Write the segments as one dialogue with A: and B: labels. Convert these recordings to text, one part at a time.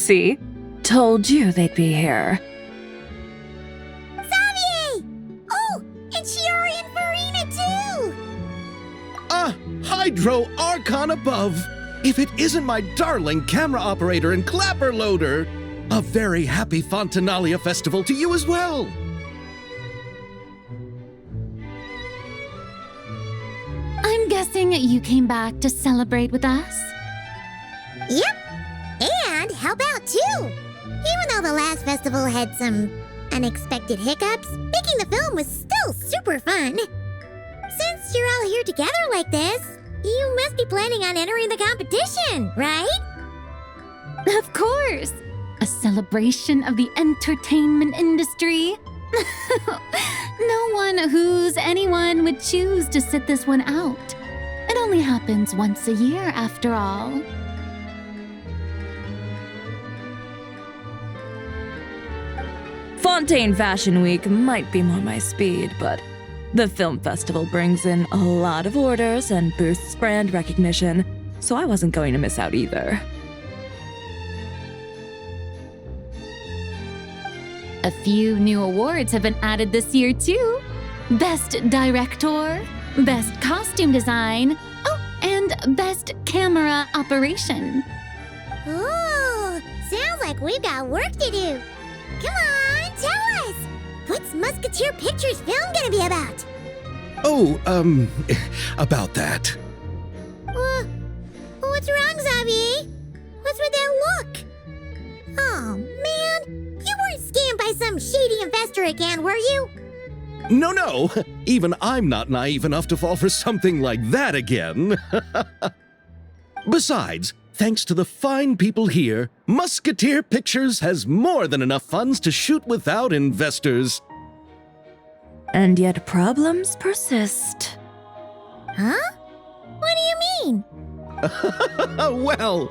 A: See? Told you they'd be here.
B: Xavier! Oh, and Shiori and Farina too!
C: Hydro Archon above! If it isn't my darling camera operator and clapper loader! A very happy Fontinalia festival to you as well!
D: I'm guessing you came back to celebrate with us?
B: Yep, and help out too! Even though the last festival had some unexpected hiccups, making the film was still super fun. Since you're all here together like this, you must be planning on entering the competition, right?
D: Of course! A celebration of the entertainment industry. No one who's anyone would choose to sit this one out. It only happens once a year, after all.
A: Fontaine Fashion Week might be more my speed, but the film festival brings in a lot of orders and boosts brand recognition, so I wasn't going to miss out either.
D: A few new awards have been added this year, too. Best Director, Best Costume Design, and Best Camera Operation.
B: Ooh, sounds like we've got work to do. Come on, tell us! What's Musketeer Pictures film gonna be about?
C: About that.
B: What's wrong, Xavier? What's with that look? Oh, man. You weren't scammed by some shady investor again, were you?
C: No. Even I'm not naive enough to fall for something like that again. Besides, thanks to the fine people here, Musketeer Pictures has more than enough funds to shoot without investors.
A: And yet problems persist.
B: Huh? What do you mean?
C: Well,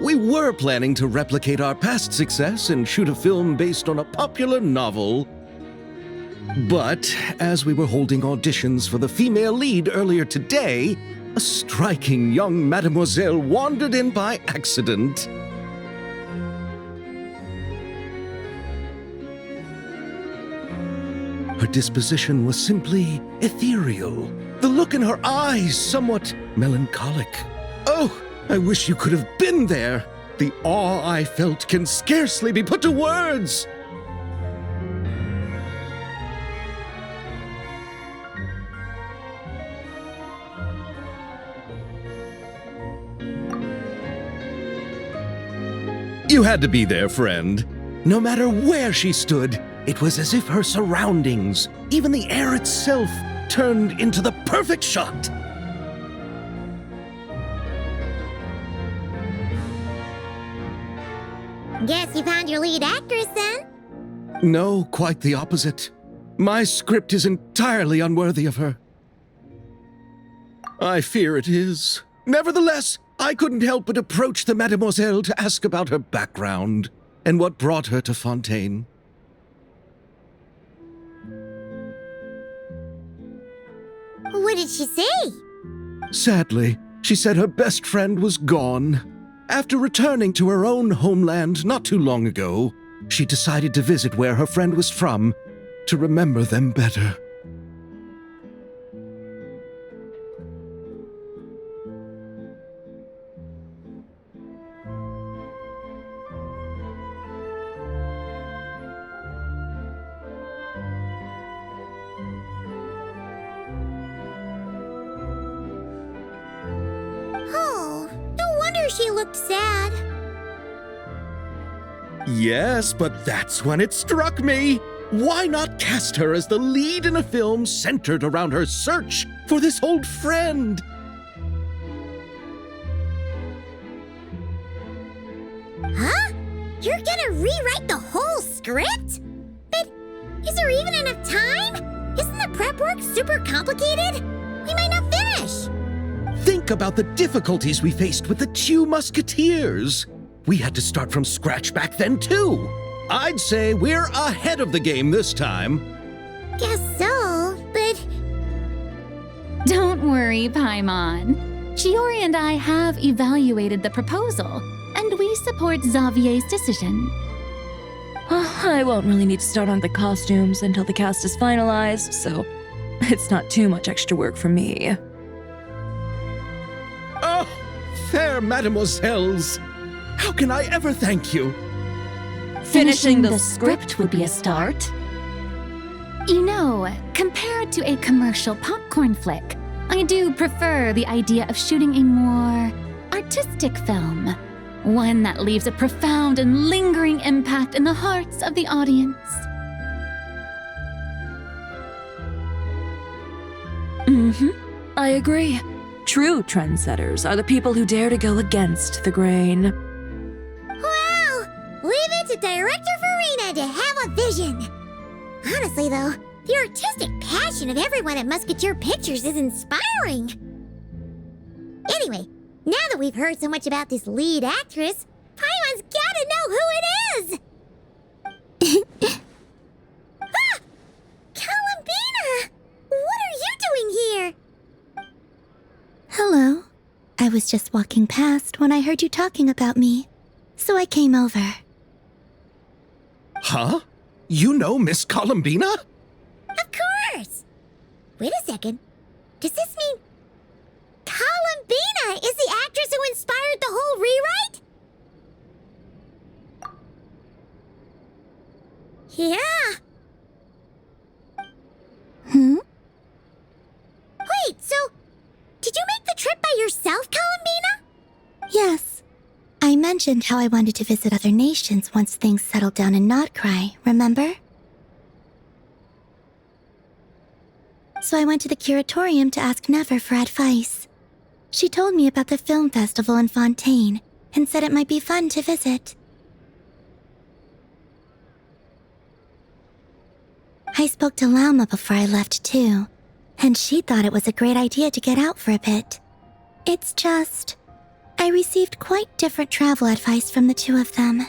C: we were planning to replicate our past success and shoot a film based on a popular novel. But as we were holding auditions for the female lead earlier today, a striking young mademoiselle wandered in by accident. Her disposition was simply ethereal, the look in her eyes somewhat melancholic. Oh, I wish you could have been there. The awe I felt can scarcely be put to words. You had to be there, friend. No matter where she stood, it was as if her surroundings, even the air itself, turned into the perfect shot.
B: Guess you found your lead actress then?
C: No, quite the opposite. My script is entirely unworthy of her. I fear it is. Nevertheless, I couldn't help but approach the mademoiselle to ask about her background and what brought her to Fontaine.
B: What did she say?
C: Sadly, she said her best friend was gone. After returning to her own homeland not too long ago, she decided to visit where her friend was from to remember them better.
B: Oh, no wonder she looked sad.
C: Yes, but that's when it struck me. Why not cast her as the lead in a film centered around her search for this old friend?
B: Huh? You're gonna rewrite the whole script? But is there even enough time? Isn't the prep work super complicated? We might not finish.
C: Think about the difficulties we faced with the two Musketeers. We had to start from scratch back then, too. I'd say we're ahead of the game this time.
B: Guess so, but...
D: Don't worry, Paimon. Shiori and I have evaluated the proposal, and and we support Xavier's decision.
A: I won't really need to start on the costumes until the cast is finalized, so it's not too much extra work for me.
C: Oh, fair mademoiselles! How can I ever thank you?
A: Finishing the script would be a start.
D: You know, compared to a commercial popcorn flick, I do prefer the idea of shooting a more artistic film. One that leaves a profound and lingering impact in the hearts of the audience.
A: I agree. True trendsetters are the people who dare to go against the grain.
B: Wow! Leave it to Director Farina to have a vision. Honestly, though, the artistic passion of everyone at Musketeer Pictures is inspiring. Anyway, now that we've heard so much about this lead actress, Paimon's gotta know who it is! Ah! Columbina! What are you doing here?
E: Hello. I was just walking past when I heard you talking about me, so I came over.
C: Huh? You know Miss Columbina?
B: Of course! Wait a second. Does this mean Columbina is the actress who inspired the whole rewrite? Yeah. Wait, so did you make the trip by yourself, Columbina?
E: Yes. I mentioned how I wanted to visit other nations once things settled down in Notcry, remember? So I went to the curatorium to ask Never for advice. She told me about the film festival in Fontaine and said it might be fun to visit. I spoke to Lauma before I left too, and she thought it was a great idea to get out for a bit. It's just, I received quite different travel advice from the two of them.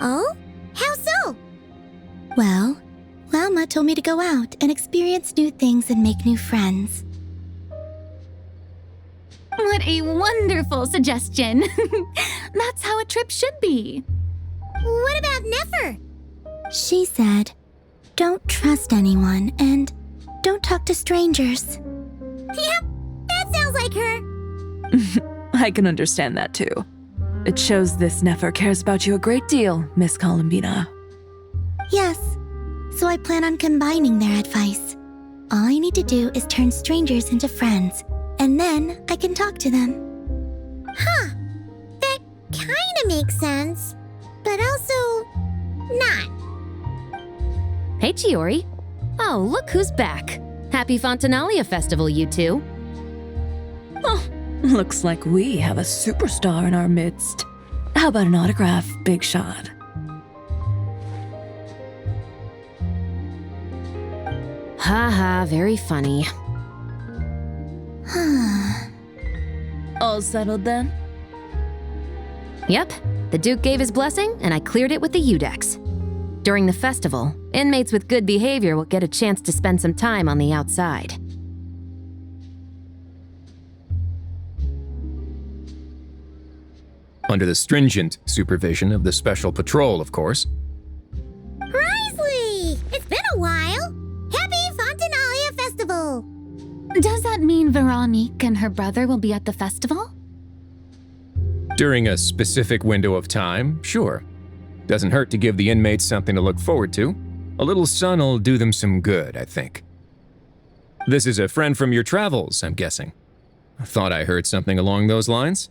B: Oh? How so?
E: Well, Lauma told me to go out and experience new things and make new friends.
D: What a wonderful suggestion. That's how a trip should be.
B: What about Nefer?
E: She said, don't trust anyone and don't talk to strangers.
B: Yep, that sounds like her.
A: I can understand that too. It shows this Nefer cares about you a great deal, Miss Columbina.
E: Yes, so I plan on combining their advice. All I need to do is turn strangers into friends, and then I can talk to them.
B: Huh. That kinda makes sense, but also not.
F: Hey, Chiori. Oh, look who's back. Happy Fontinalia Festival, you two.
A: Oh, looks like we have a superstar in our midst. How about an autograph, Big Shot?
F: Haha, very funny.
A: All settled then?
F: Yep, the Duke gave his blessing, and I cleared it with the Udex. During the festival, inmates with good behavior will get a chance to spend some time on the outside.
G: Under the stringent supervision of the Special Patrol, of course.
B: Risley! It's been a while! Happy Fontinalia Festival!
D: Does that mean Veronique and her brother will be at the festival?
G: During a specific window of time, sure. Doesn't hurt to give the inmates something to look forward to. A little sun'll do them some good, I think. This is a friend from your travels, I'm guessing. I thought I heard something along those lines.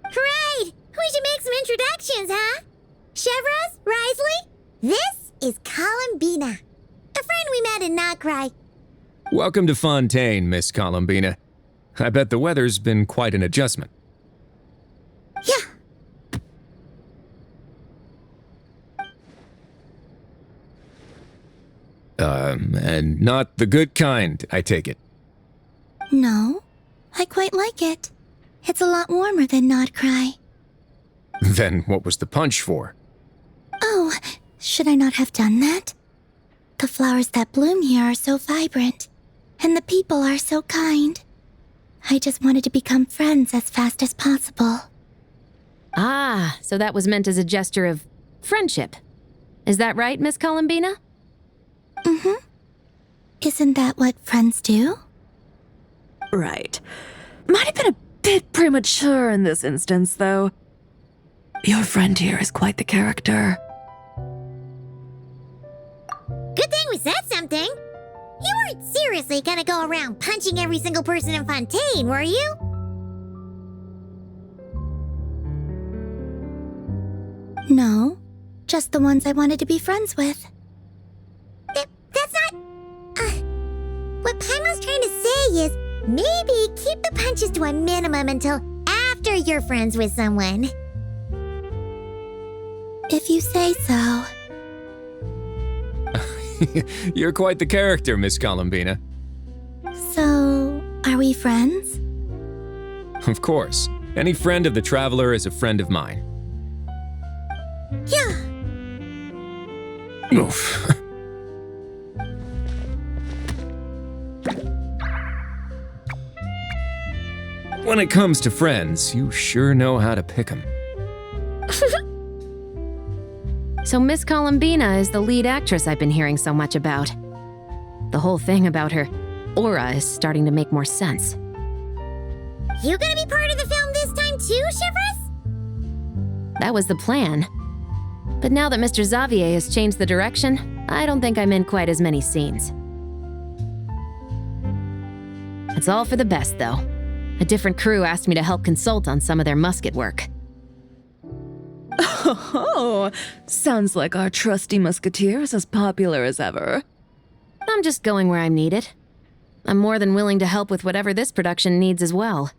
B: Right! We should make some introductions, huh? Chevros, Risley, this is Columbina, a friend we met in Notcry.
G: Welcome to Fontaine, Miss Columbina. I bet the weather's been quite an adjustment.
B: Yeah.
G: And not the good kind, I take it.
E: No, I quite like it. It's a lot warmer than Notcry.
G: Then what was the punch for?
E: Oh, should I not have done that? The flowers that bloom here are so vibrant, and the people are so kind. I just wanted to become friends as fast as possible.
F: Ah, so that was meant as a gesture of friendship. Is that right, Miss Columbina?
E: Mm-hmm. Isn't that what friends do?
A: Right. Might have been a bit premature in this instance, though. Your friend here is quite the character.
B: Good thing we said something. You weren't seriously gonna go around punching every single person in Fontaine, were you?
E: No, just the ones I wanted to be friends with.
B: That's not... what Paimon's trying to say is maybe keep the punches to a minimum until after you're friends with someone.
E: If you say so.
G: You're quite the character, Miss Columbina.
E: So, are we friends?
G: Of course. Any friend of the Traveler is a friend of mine.
B: Yeah.
G: Oof. When it comes to friends, you sure know how to pick 'em.
F: So Miss Columbina is the lead actress I've been hearing so much about. The whole thing about her aura is starting to make more sense.
B: You gonna be part of the film this time too, Shivers?
F: That was the plan. But now that Mr. Xavier has changed the direction, I don't think I'm in quite as many scenes. It's all for the best, though. A different crew asked me to help consult on some of their musket work.
A: Oh, sounds like our trusty musketeer is as popular as ever.
F: I'm just going where I'm needed. I'm more than willing to help with whatever this production needs as well.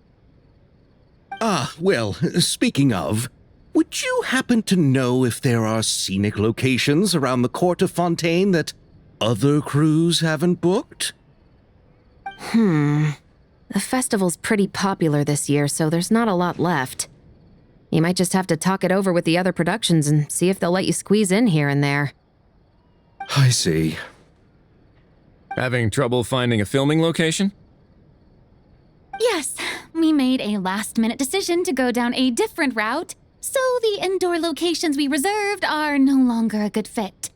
C: Ah, well, speaking of, would you happen to know if there are scenic locations around the court of Fontaine that other crews haven't booked?
F: The festival's pretty popular this year, so there's not a lot left. You might just have to talk it over with the other productions and see if they'll let you squeeze in here and there.
C: I see.
G: Having trouble finding a filming location?
D: Yes, we made a last-minute decision to go down a different route, so the indoor locations we reserved are no longer a good fit.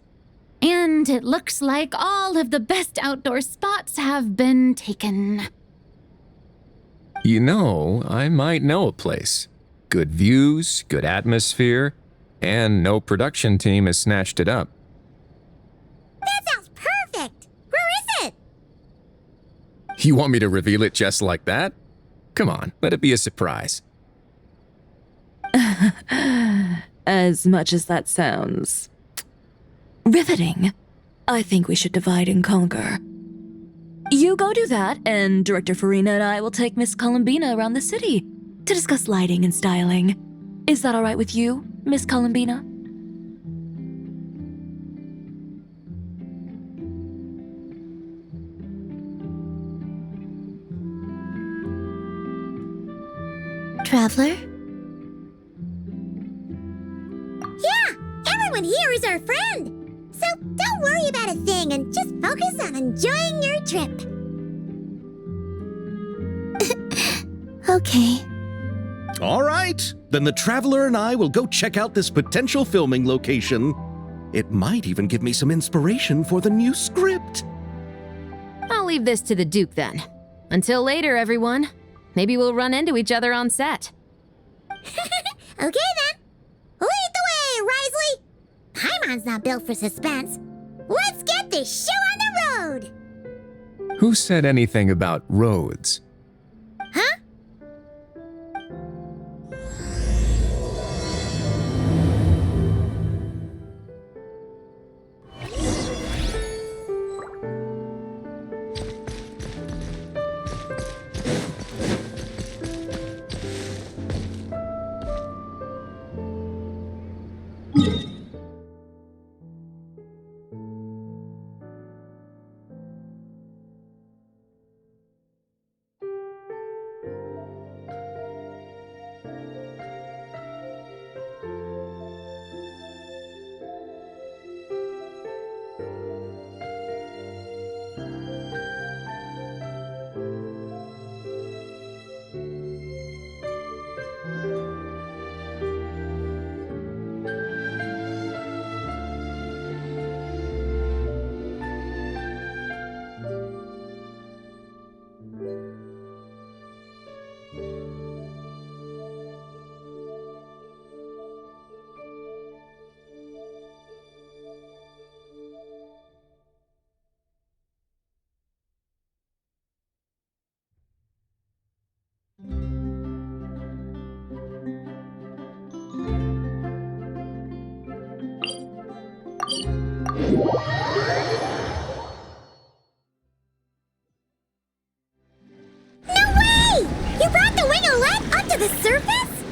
D: And it looks like all of the best outdoor spots have been taken.
G: You know, I might know a place. Good views, good atmosphere, and no production team has snatched it up.
B: That sounds perfect! Where is it?
G: You want me to reveal it just like that? Come on, let it be a surprise.
A: As much as that sounds riveting, I think we should divide and conquer. You go do that, and Director Farina and I will take Miss Columbina around the city to discuss lighting and styling. Is that all right with you, Miss Columbina?
E: Traveler?
B: Yeah, everyone here is our friend. So don't worry about a thing and just focus on enjoying your trip.
E: Okay.
C: All right, then the Traveler and I will go check out this potential filming location. It might even give me some inspiration for the new script.
F: I'll leave this to the Duke then. Until later, everyone. Maybe we'll run into each other on set.
B: Okay then. Lead the way, Risley. Paimon's not built for suspense. Let's get this show on the road.
G: Who said anything about roads?
B: Huh? No way! You brought the winglet up to the surface?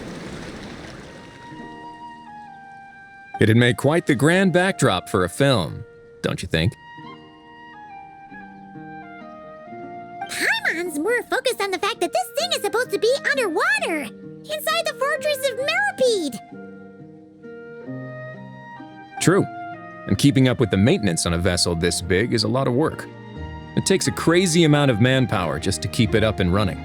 G: It'd make quite the grand backdrop for a film, don't you think?
B: Paimon's more focused on the fact that this thing is supposed to be underwater, inside the fortress of Millipede.
G: True. And keeping up with the maintenance on a vessel this big is a lot of work. It takes a crazy amount of manpower just to keep it up and running.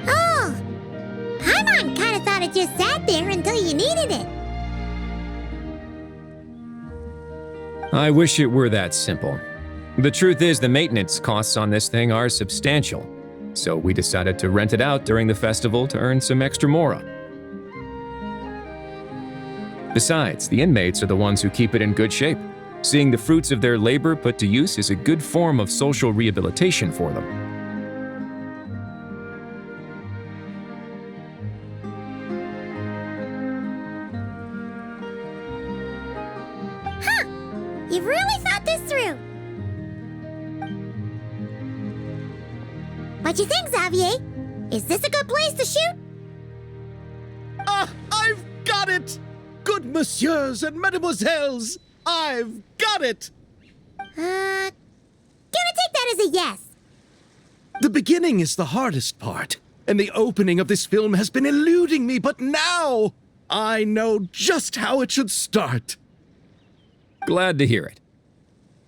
B: Oh, Paimon kind of thought it just sat there until you needed it.
G: I wish it were that simple. The truth is, the maintenance costs on this thing are substantial, so we decided to rent it out during the festival to earn some extra mora. Besides, the inmates are the ones who keep it in good shape. Seeing the fruits of their labor put to use is a good form of social rehabilitation for them.
B: You've really thought this through. What you think, Xavier? Is this a good place to shoot?
C: Ah, I've got it! Good messieurs and mesdemoiselles, I've got it!
B: Gonna take that as a yes.
C: The beginning is the hardest part, and the opening of this film has been eluding me, but now I know just how it should start.
G: Glad to hear it.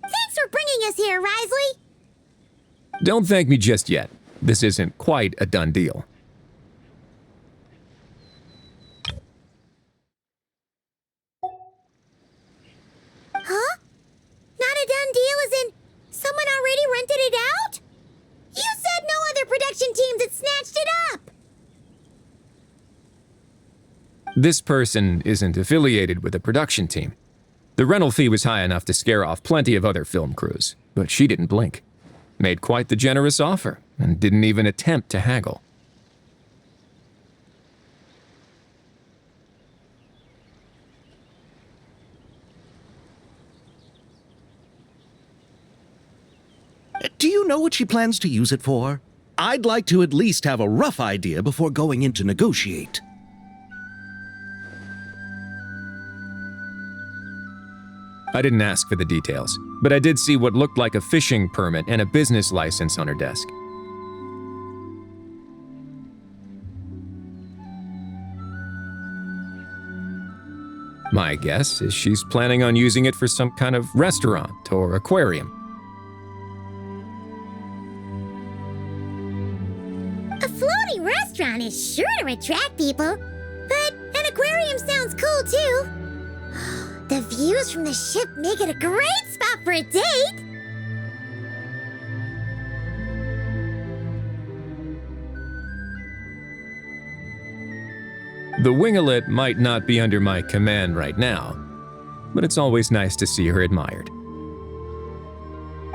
B: Thanks for bringing us here, Risley.
G: Don't thank me just yet. This isn't quite a done deal.
B: Huh? Not a done deal as in someone already rented it out? You said no other production teams had snatched it up.
G: This person isn't affiliated with a production team. The rental fee was high enough to scare off plenty of other film crews, but she didn't blink. Made quite the generous offer, and didn't even attempt to haggle.
C: Do you know what she plans to use it for? I'd like to at least have a rough idea before going in to negotiate.
G: I didn't ask for the details, but I did see what looked like a fishing permit and a business license on her desk. My guess is she's planning on using it for some kind of restaurant or aquarium.
B: A floating restaurant is sure to attract people, but an aquarium sounds cool too. The views from the ship make it a great spot for a date.
G: The winglet might not be under my command right now, but it's always nice to see her admired.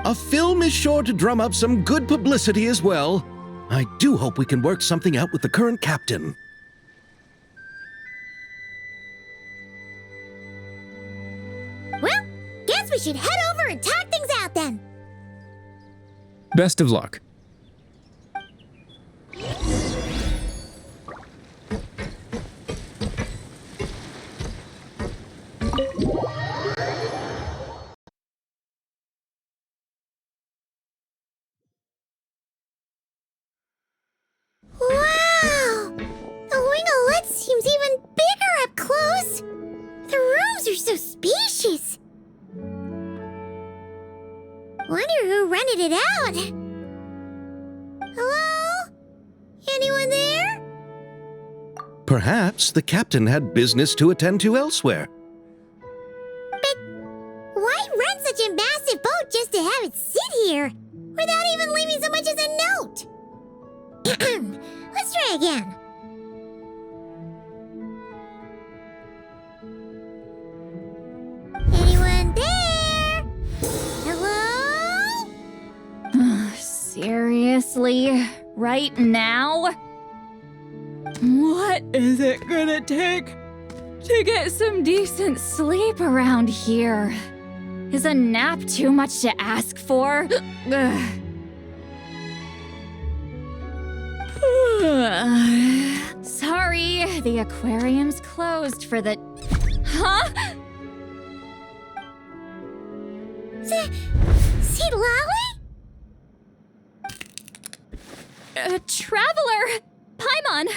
C: A film is sure to drum up some good publicity as well. I do hope we can work something out with the current captain.
B: Well, guess we should head over and talk things out then.
G: Best of luck.
B: Wow! The winglet seems even bigger up close. The rooms are so spacious. Wonder who rented it out. Hello? Anyone there?
C: Perhaps the captain had business to attend to elsewhere.
B: But why rent such a massive boat just to have it sit here without even leaving so much as a note? Let's try again. Anyone there? Hello?
D: Serious? Seriously? Right now? What is it gonna take to get some decent sleep around here? Is a nap too much to ask for? Sorry, the aquarium's closed for the... Huh?
B: See Lolly?
D: Traveler! Paimon!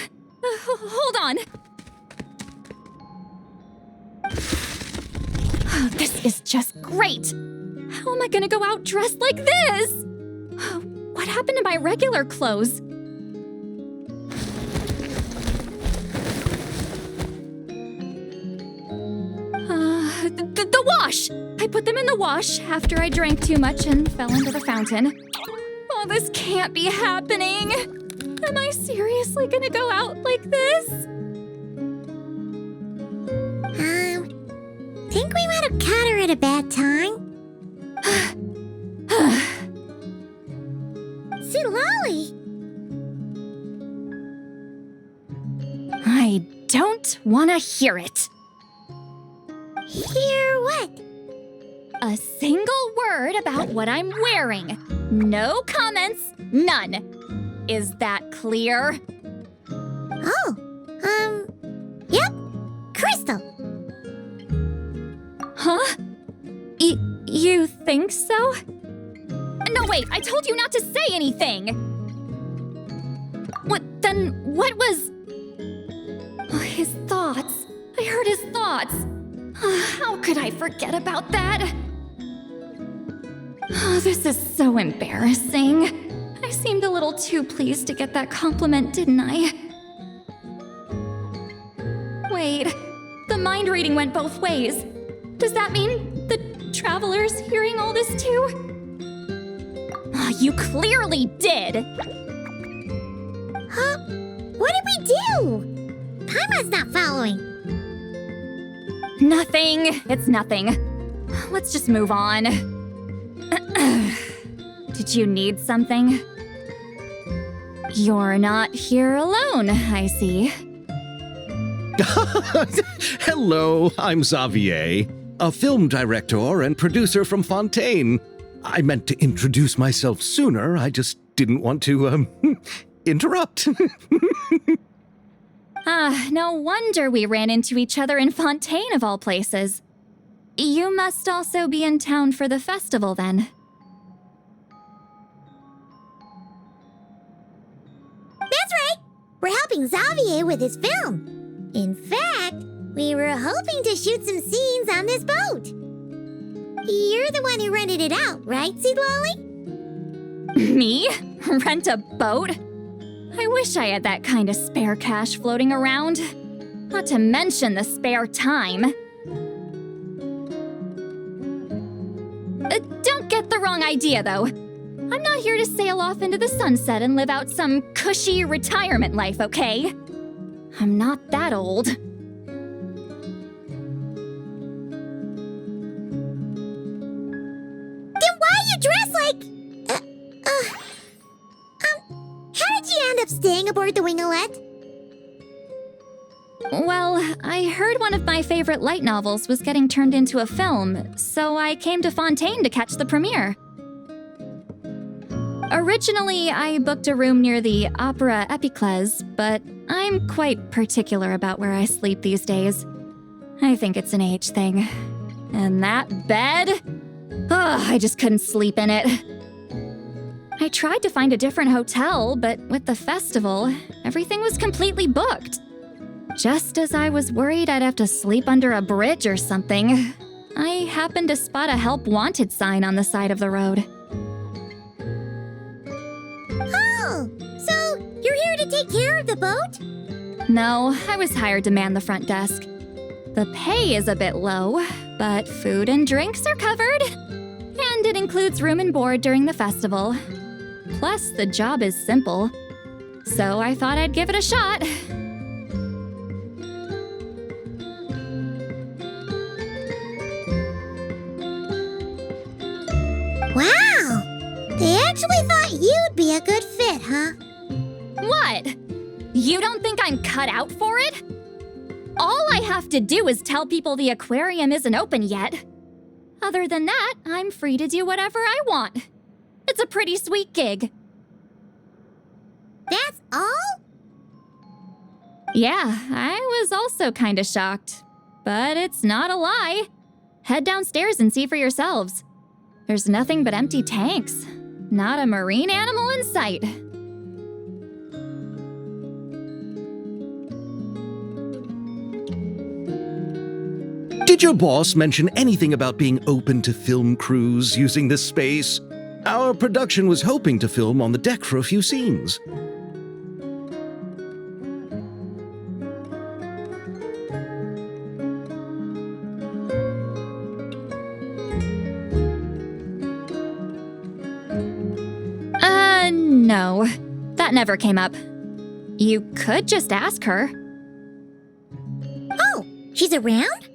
D: Hold on. Oh, this is just great! How am I gonna go out dressed like this? What happened to my regular clothes? The wash! I put them in the wash after I drank too much and fell into the fountain. Oh, this can't be happening! Am I seriously gonna go out like this?
B: Think we might have caught her at a bad time. See Lolly?
D: I don't want to hear it.
B: Hear what?
D: A single word about what I'm wearing. No comments, none. Is that clear?
B: Oh, yep. Crystal.
D: Huh? You think so? No, wait, I told you not to say anything! What was... Oh, his thoughts. I heard his thoughts. How could I forget about that? Oh, this is so embarrassing. I seemed a little too pleased to get that compliment, didn't I? Wait, the mind reading went both ways. Does that mean the traveler's hearing all this too? Oh, you clearly did!
B: Huh? What did we do? Paimon's not following.
D: Nothing. It's nothing. Let's just move on. Did you need something? You're not here alone, I see.
C: Hello, I'm Xavier, a film director and producer from Fontaine. I meant to introduce myself sooner, I just didn't want to, interrupt.
D: No wonder we ran into each other in Fontaine of all places. You must also be in town for the festival then.
B: That's right. We're helping Xavier with his film. In fact, we were hoping to shoot some scenes on this boat. You're the one who rented it out, right, Seed Lolly?
D: Me? Rent a boat? I wish I had that kind of spare cash floating around. Not to mention the spare time. Don't get the wrong idea, though. I'm not here to sail off into the sunset and live out some cushy retirement life, okay? I'm not that old.
B: Then why you dress like... how did you end up staying aboard the Winglet?
D: Well, I heard one of my favorite light novels was getting turned into a film, so I came to Fontaine to catch the premiere. Originally, I booked a room near the Opera Epicles, but I'm quite particular about where I sleep these days. I think it's an age thing. And that bed? Ugh, I just couldn't sleep in it. I tried to find a different hotel, but with the festival, everything was completely booked. Just as I was worried I'd have to sleep under a bridge or something, I happened to spot a help wanted sign on the side of the road.
B: Oh, so you're here to take care of the boat?
D: No, I was hired to man the front desk. The pay is a bit low, but food and drinks are covered. And it includes room and board during the festival. Plus, the job is simple. So I thought I'd give it a shot.
B: Wow! They actually thought you'd be a good huh?
H: What? You don't think I'm cut out for it? All I have to do is tell people the aquarium isn't open yet. Other than that, I'm free to do whatever I want. It's a pretty sweet gig.
B: That's all?
H: Yeah, I was also kinda shocked. But it's not a lie. Head downstairs and see for yourselves. There's nothing but empty tanks. Not a marine animal in sight.
C: Did your boss mention anything about being open to film crews using this space? Our production was hoping to film on the deck for a few scenes.
H: No. That never came up. You could just ask her.
B: Oh, she's around?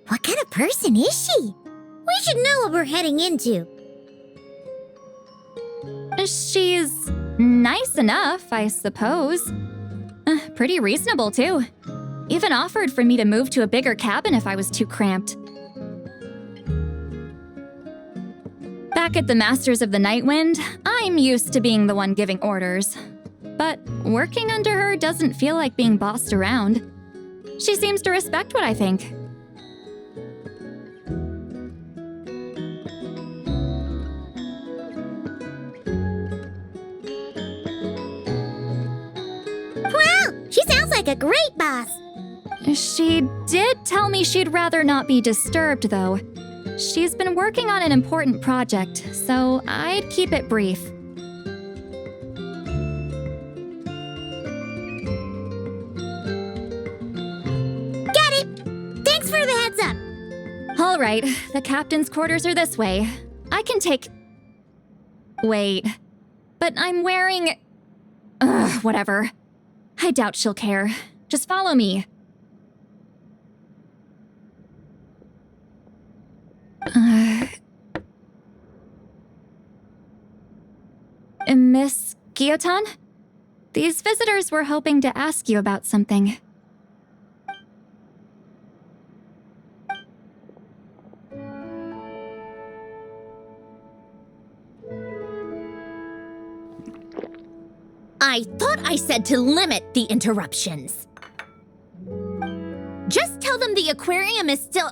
B: What kind of person is she? We should know what we're heading into.
H: She's nice enough, I suppose. Pretty reasonable, too. Even offered for me to move to a bigger cabin if I was too cramped. Back at the Masters of the Night Wind, I'm used to being the one giving orders. But working under her doesn't feel like being bossed around. She seems to respect what I think.
B: Wow, she sounds like a great boss.
H: She did tell me she'd rather not be disturbed, though. She's been working on an important project, so I'd keep it brief.
B: Got it. Thanks for the heads up.
H: All right, the captain's quarters are this way. I can take... Wait, but I'm wearing... whatever. I doubt she'll care. Just follow me. Miss Guillotin? These visitors were hoping to ask you about something.
I: I thought I said to limit the interruptions. Just tell them the aquarium is still...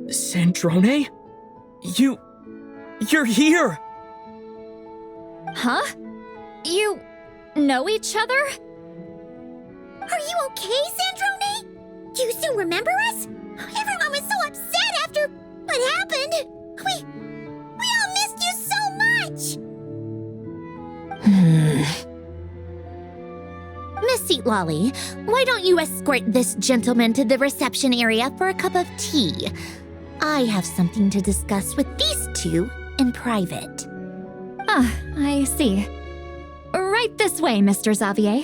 J: Sandrone? You're here!
H: Huh? You know each other?
B: Are you okay, Sandrone? Do you still remember us? Everyone was so upset after what happened. We all missed you so much.
I: Miss Seat Lolly, why don't you escort this gentleman to the reception area for a cup of tea? I have something to discuss with these two in private.
H: Ah, I see. Right this way, Mr. Xavier.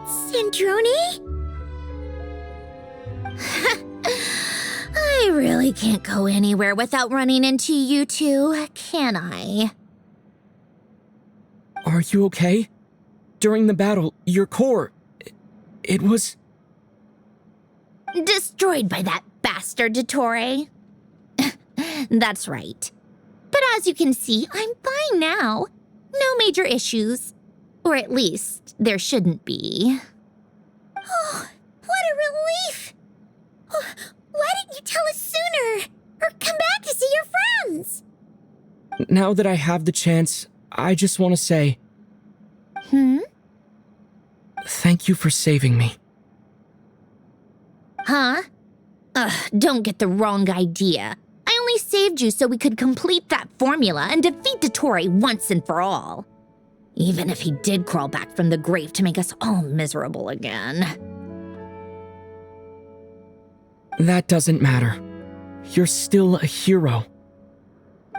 B: Sandrone?
I: I really can't go anywhere without running into you two, can I?
J: Are you okay? During the battle, your core... It was...
I: Destroyed by that bastard Dottore. That's right. But as you can see, I'm fine now. No major issues. Or at least, there shouldn't be.
B: Oh, what a relief! Oh, why didn't you tell us sooner? Or come back to see your friends?
J: Now that I have the chance, I just want to say... Thank you for saving me.
I: Huh? Don't get the wrong idea. I only saved you so we could complete that formula and defeat Dottore once and for all. Even if he did crawl back from the grave to make us all miserable again.
J: That doesn't matter. You're still a hero.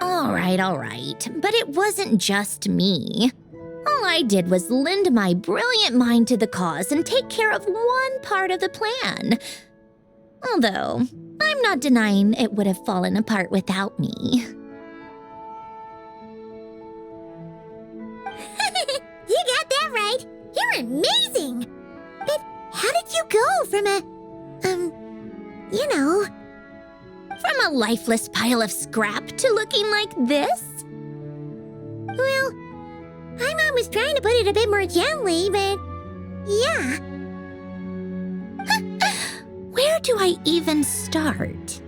I: All right. But it wasn't just me. All I did was lend my brilliant mind to the cause and take care of one part of the plan. Although, I'm not denying it would have fallen apart without me.
B: You got that right. You're amazing. But how did you go from
I: From a lifeless pile of scrap to looking like this?
B: Well, my mom was trying to put it a bit more gently, but yeah.
I: Where do I even start?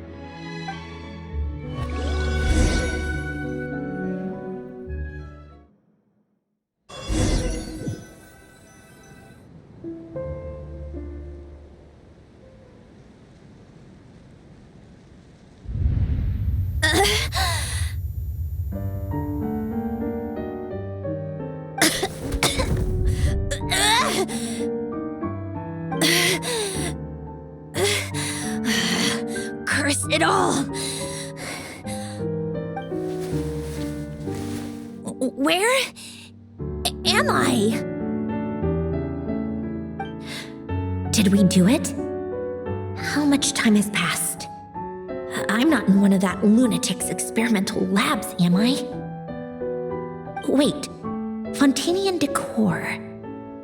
I: Curse it all! Where am I? Did we do it? How much time has passed? I'm not in one of that lunatic's experimental labs, am I? Wait, Fontanian decor.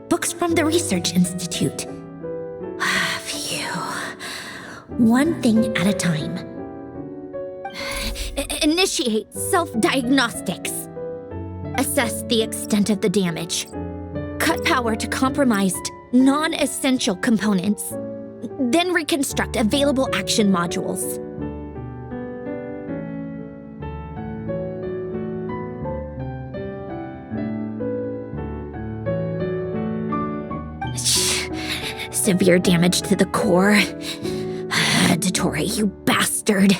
I: Books from the Research Institute. Phew. One thing at a time. Initiate self-diagnostics. Assess the extent of the damage. Cut power to compromised, non-essential components. Then reconstruct available action modules. Severe damage to the core. Dottore, you bastard.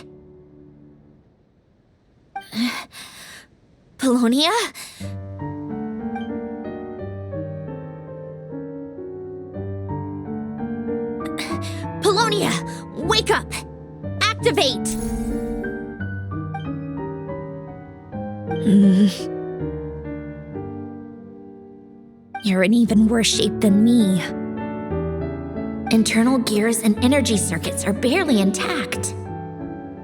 I: Polonia? Polonia, wake up! Activate! You're in even worse shape than me. Internal gears and energy circuits are barely intact.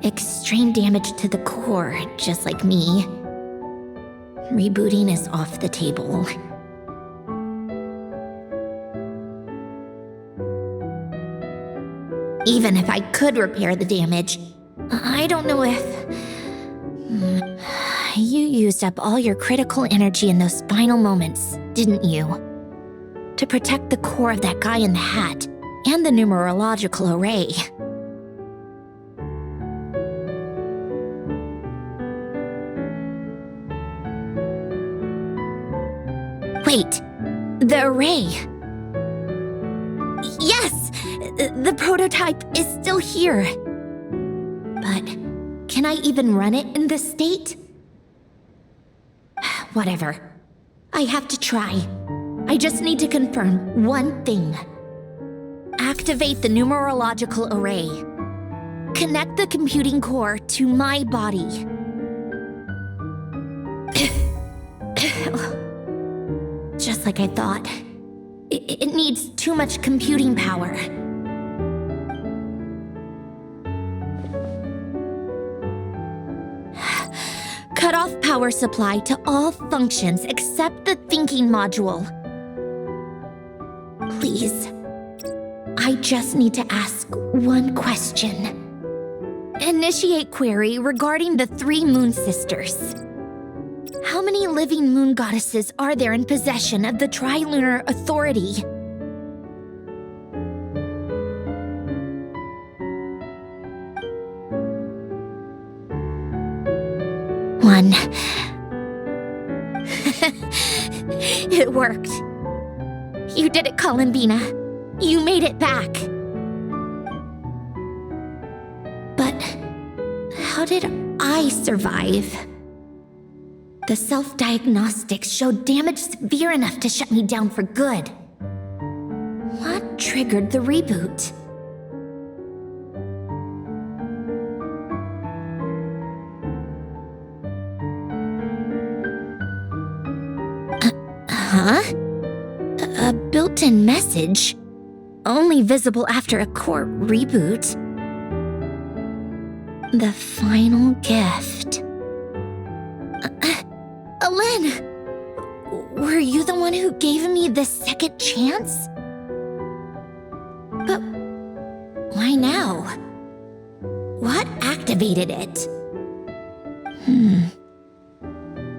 I: Extreme damage to the core, just like me. Rebooting is off the table. Even if I could repair the damage, I don't know if... You used up all your critical energy in those final moments, didn't you? To protect the core of that guy in the hat and the numerological array. Wait, the array. Yes, the prototype is still here. But can I even run it in this state? Whatever. I have to try. I just need to confirm one thing. Activate the numerological array. Connect the computing core to my body. Just like I thought. It needs too much computing power. Cut off power supply to all functions except the thinking module. Please. I just need to ask one question. Initiate query regarding the 3 moon sisters. How many living moon goddesses are there in possession of the Trilunar Authority? One. It worked. You did it, Columbina. You made it back. But how did I survive? The self-diagnostics showed damage severe enough to shut me down for good. What triggered the reboot? Huh? A built-in message? Only visible after a core reboot. The final gift. Alen! Were you the one who gave me the second chance? But why now? What activated it?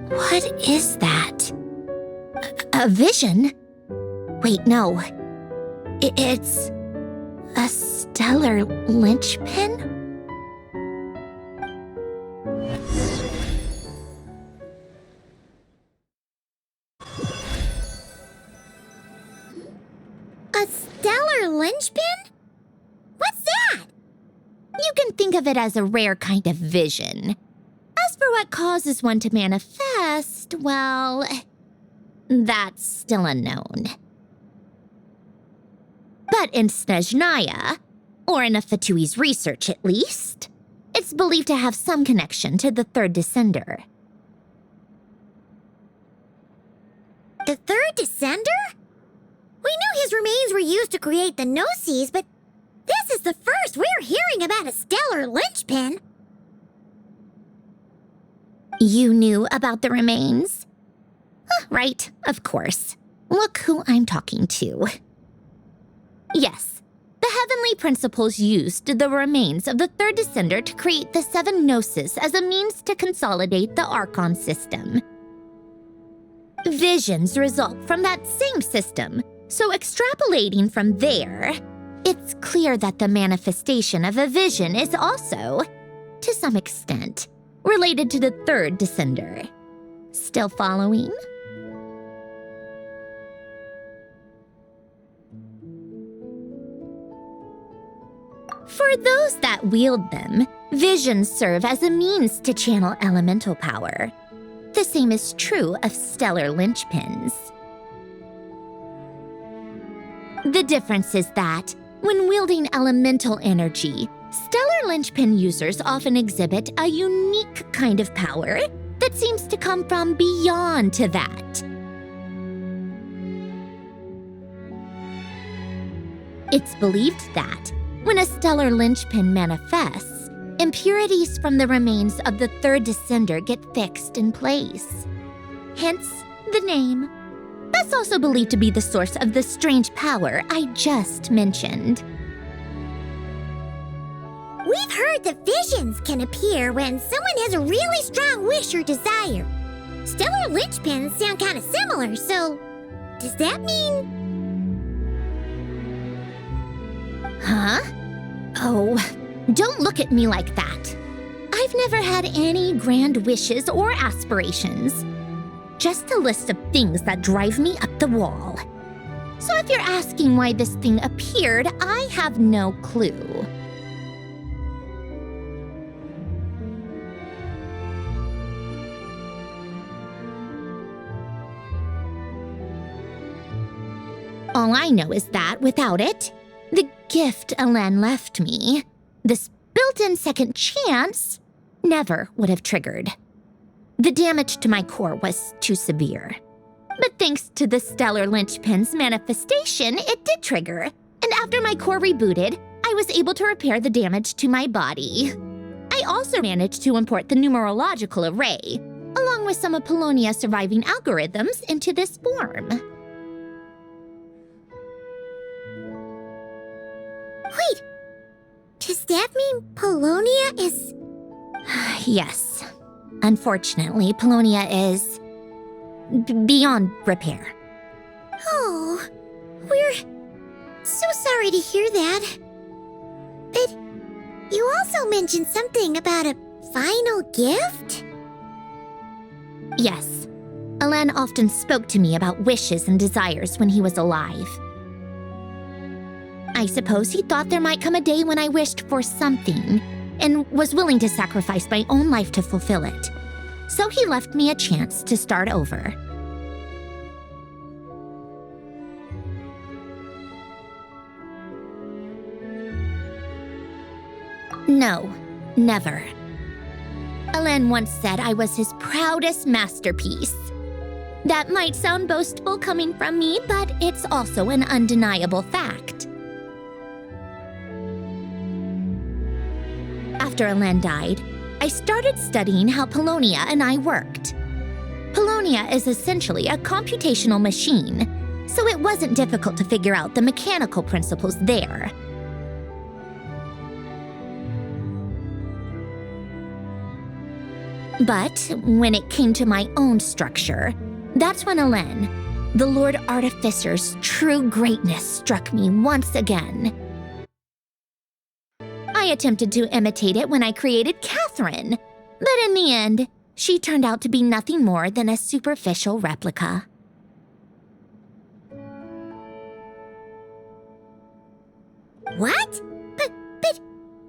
I: What is that? A vision? Wait, no. It's a stellar linchpin?
B: A stellar linchpin? What's that?
I: You can think of it as a rare kind of vision. As for what causes one to manifest, well, that's still unknown. But in Snezhnaya, or in Afatui's research at least, it's believed to have some connection to the third descender.
B: The third descender? We knew his remains were used to create the Gnosis, but this is the first we're hearing about a stellar linchpin.
I: You knew about the remains? Right, of course. Look who I'm talking to. Yes, the Heavenly Principles used the remains of the third descender to create the 7 Gnosis as a means to consolidate the Archon system. Visions result from that same system, so extrapolating from there, it's clear that the manifestation of a vision is also, to some extent, related to the third descender. Still following? For those that wield them, visions serve as a means to channel elemental power. The same is true of stellar linchpins. The difference is that, when wielding elemental energy, stellar linchpin users often exhibit a unique kind of power that seems to come from beyond to that. It's believed that, when a stellar linchpin manifests, impurities from the remains of the third descender get fixed in place. Hence, the name. That's also believed to be the source of the strange power I just mentioned.
B: We've heard that visions can appear when someone has a really strong wish or desire. Stellar linchpins sound kind of similar, so does that mean...
I: Huh? Oh, don't look at me like that. I've never had any grand wishes or aspirations. Just a list of things that drive me up the wall. So if you're asking why this thing appeared, I have no clue. All I know is that without it, the gift Alen left me, this built-in second chance, never would have triggered. The damage to my core was too severe. But thanks to the stellar linchpin's manifestation, it did trigger. And after my core rebooted, I was able to repair the damage to my body. I also managed to import the numerological array, along with some of Polonia's surviving algorithms, into this form.
B: Wait, does that mean Polonia is...
I: Yes. Unfortunately, Polonia is... beyond repair.
B: Oh, we're so sorry to hear that. But you also mentioned something about a final gift?
I: Yes. Alen often spoke to me about wishes and desires when he was alive. I suppose he thought there might come a day when I wished for something, and was willing to sacrifice my own life to fulfill it. So he left me a chance to start over. No, never. Alen once said I was his proudest masterpiece. That might sound boastful coming from me, but it's also an undeniable fact. After Alen died, I started studying how Polonia and I worked. Polonia is essentially a computational machine, so it wasn't difficult to figure out the mechanical principles there. But when it came to my own structure, that's when Alen, the Lord Artificer's true greatness, struck me once again. I attempted to imitate it when I created Catherine, but in the end, she turned out to be nothing more than a superficial replica.
B: What? But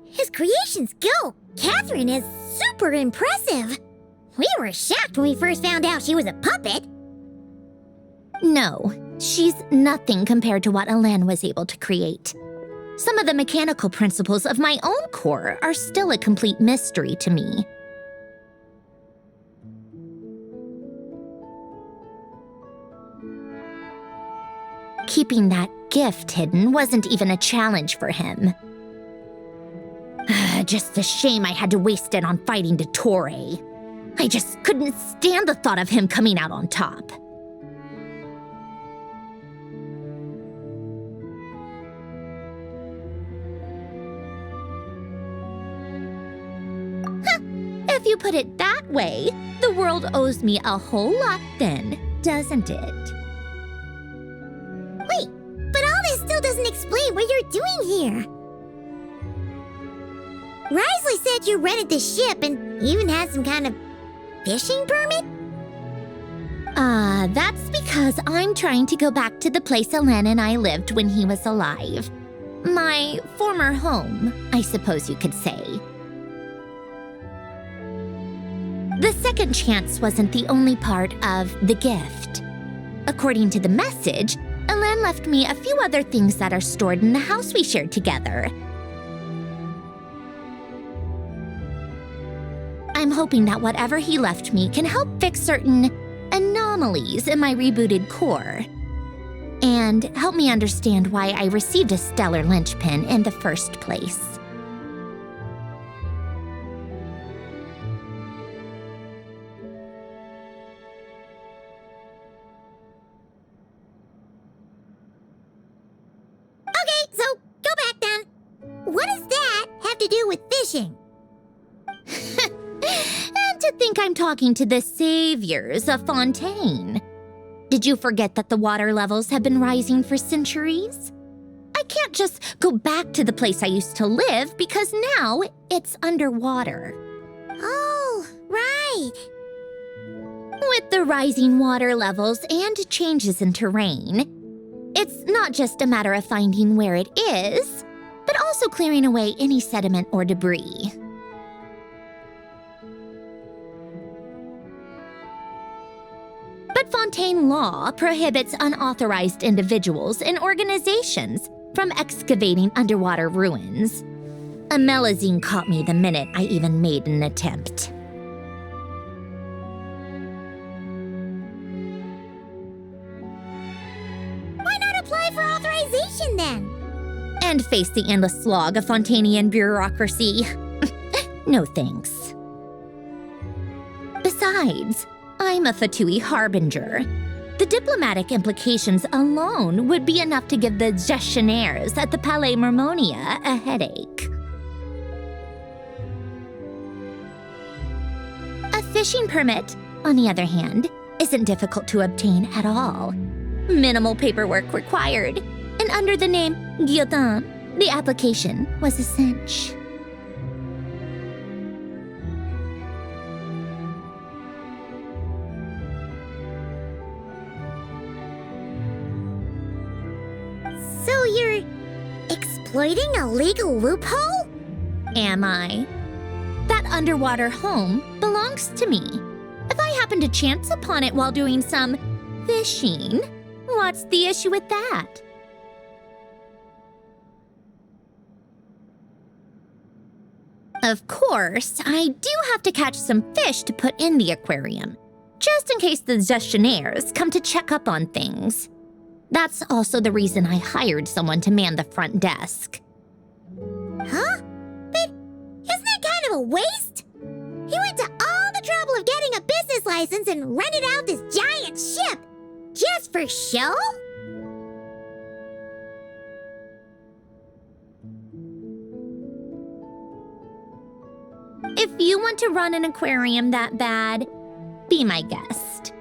B: his creation skill, Catherine, is super impressive. We were shocked when we first found out she was a puppet.
I: No, she's nothing compared to what Alen was able to create. Some of the mechanical principles of my own core are still a complete mystery to me. Keeping that gift hidden wasn't even a challenge for him. Just a shame I had to waste it on fighting Dottore. I just couldn't stand the thought of him coming out on top. If you put it that way, the world owes me a whole lot then, doesn't it?
B: Wait, but all this still doesn't explain what you're doing here. Risley said you rented the ship and even had some kind of fishing permit?
I: That's because I'm trying to go back to the place Alen and I lived when he was alive. My former home, I suppose you could say. The second chance wasn't the only part of the gift. According to the message, Alen left me a few other things that are stored in the house we shared together. I'm hoping that whatever he left me can help fix certain anomalies in my rebooted core, and help me understand why I received a stellar linchpin in the first place.
B: Okay, so go back then. What does that have to do with fishing?
I: And to think I'm talking to the saviors of Fontaine. Did you forget that the water levels have been rising for centuries? I can't just go back to the place I used to live because now it's underwater.
B: Oh, right.
I: With the rising water levels and changes in terrain, it's not just a matter of finding where it is, but also clearing away any sediment or debris. But Fontaine law prohibits unauthorized individuals and organizations from excavating underwater ruins. A Melazine caught me the minute I even made an attempt.
B: Why not apply for authorization then?
I: And face the endless slog of Fontanian bureaucracy. No thanks. Besides, I'm a Fatui harbinger. The diplomatic implications alone would be enough to give the gestionnaires at the Palais Mermonia a headache. A fishing permit, on the other hand, isn't difficult to obtain at all. Minimal paperwork required, and under the name Guillotin, the application was a cinch.
B: So you're exploiting a legal loophole?
I: Am I? That underwater home belongs to me. If I happen to chance upon it while doing some fishing, what's the issue with that? Of course, I do have to catch some fish to put in the aquarium. just in case the gestionnaires come to check up on things. That's also the reason I hired someone to man the front desk.
B: Huh? But isn't that kind of a waste? He went to all the trouble of getting a business license and rented out this giant ship. Just for show?
I: If you want to run an aquarium that bad, be my guest.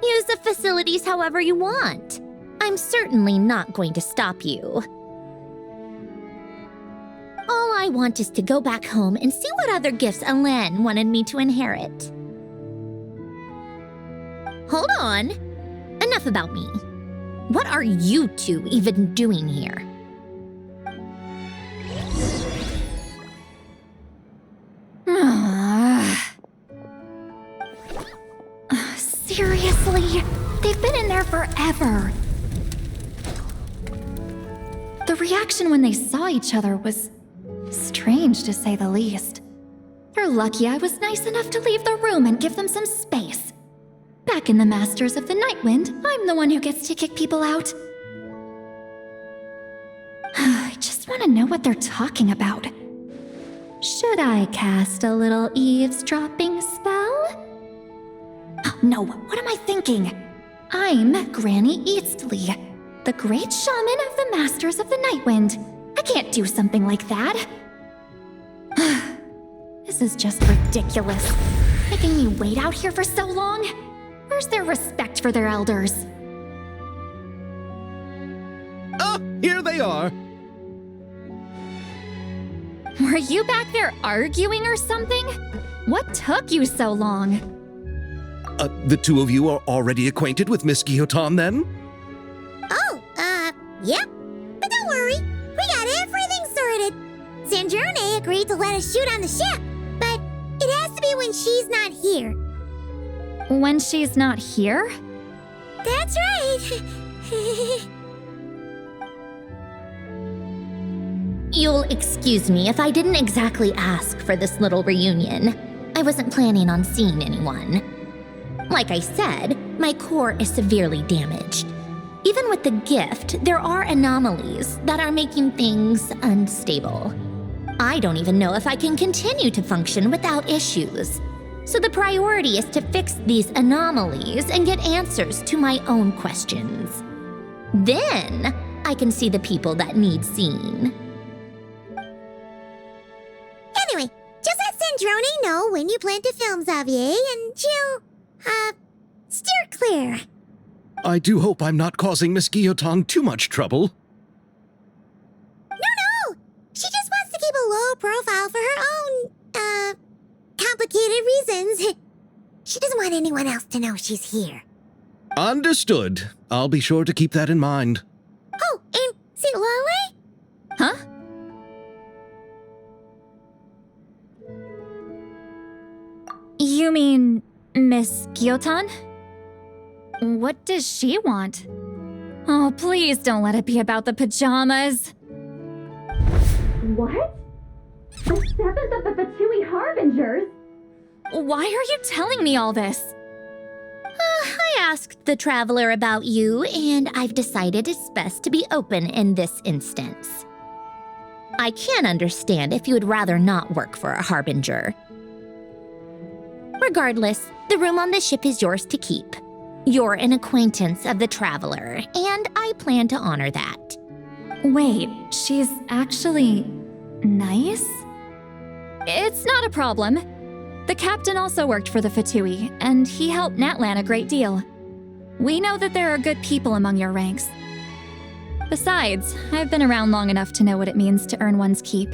I: Use the facilities however you want. I'm certainly not going to stop you. All I want is to go back home and see what other gifts Alen wanted me to inherit. Hold on. Enough about me. What are you two even doing here?
H: Seriously? They've been in there forever. The reaction when they saw each other was strange, to say the least. They're lucky I was nice enough to leave the room and give them some space. Back in the Masters of the Nightwind, I'm the one who gets to kick people out. I just want to know what they're talking about. Should I cast a little eavesdropping spell? No, what am I thinking? I'm Granny Eastly, the great shaman of the Masters of the Nightwind. I can't do something like that. This is just ridiculous. Making me wait out here for so long? Where's their respect for their elders?
C: Ah, here they are.
H: Were you back there arguing or something? What took you so long?
C: The two of you are already acquainted with Miss Guillotin, then?
B: Oh, yep. But don't worry, we got everything sorted. Sandrone agreed to let us shoot on the ship, but it has to be when she's not here.
H: When she's not here?
B: That's right.
I: You'll excuse me if I didn't exactly ask for this little reunion. I wasn't planning on seeing anyone. Like I said, my core is severely damaged. Even with the gift, there are anomalies that are making things unstable. I don't even know if I can continue to function without issues. So the priority is to fix these anomalies and get answers to my own questions. Then I can see the people that need seeing.
B: Anyway, just let Sandrone know when you plan to film Xavier, and she'll, steer clear.
C: I do hope I'm not causing Miss Guillotin too much trouble.
B: No! She just wants to keep a low profile for her own, complicated reasons. She doesn't want anyone else to know she's here.
C: Understood. I'll be sure to keep that in mind.
B: Oh, and see Lale?
H: Huh? You mean Miss Guillotin? What does she want? Oh, please don't let it be about the pajamas. What? The 7th of the Fatui Harbingers? Why are you telling me all this?
I: I asked the traveler about you, and I've decided it's best to be open in this instance. I can understand if you would rather not work for a Harbinger. Regardless, the room on the ship is yours to keep. You're an acquaintance of the traveler, and I plan to honor that.
H: Wait, she's actually nice? It's not a problem. The captain also worked for the Fatui, and he helped Natlan a great deal. We know that there are good people among your ranks. Besides, I've been around long enough to know what it means to earn one's keep.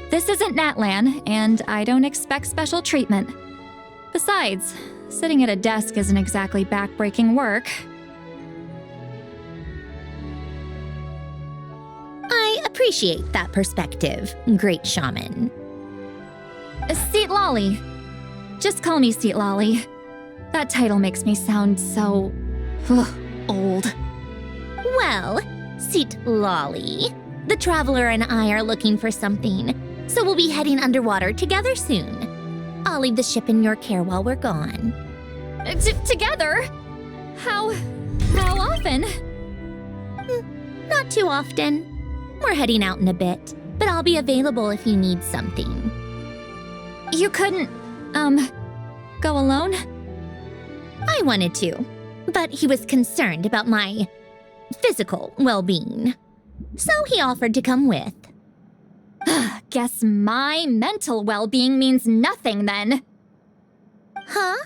H: This isn't Natlan, and I don't expect special treatment. Besides, sitting at a desk isn't exactly back-breaking work.
I: I appreciate that perspective, great shaman.
H: Seat Lolly. Just call me Seat Lolly. That title makes me sound so... old.
I: Well, Seat Lolly, the traveler and I are looking for something, so we'll be heading underwater together soon. I'll leave the ship in your care while we're gone.
H: Together? How often?
I: Not too often. We're heading out in a bit, but I'll be available if you need something.
H: You couldn't, go alone?
I: I wanted to, but he was concerned about my physical well-being. So he offered to come with.
H: Guess my mental well-being means nothing then.
I: Huh?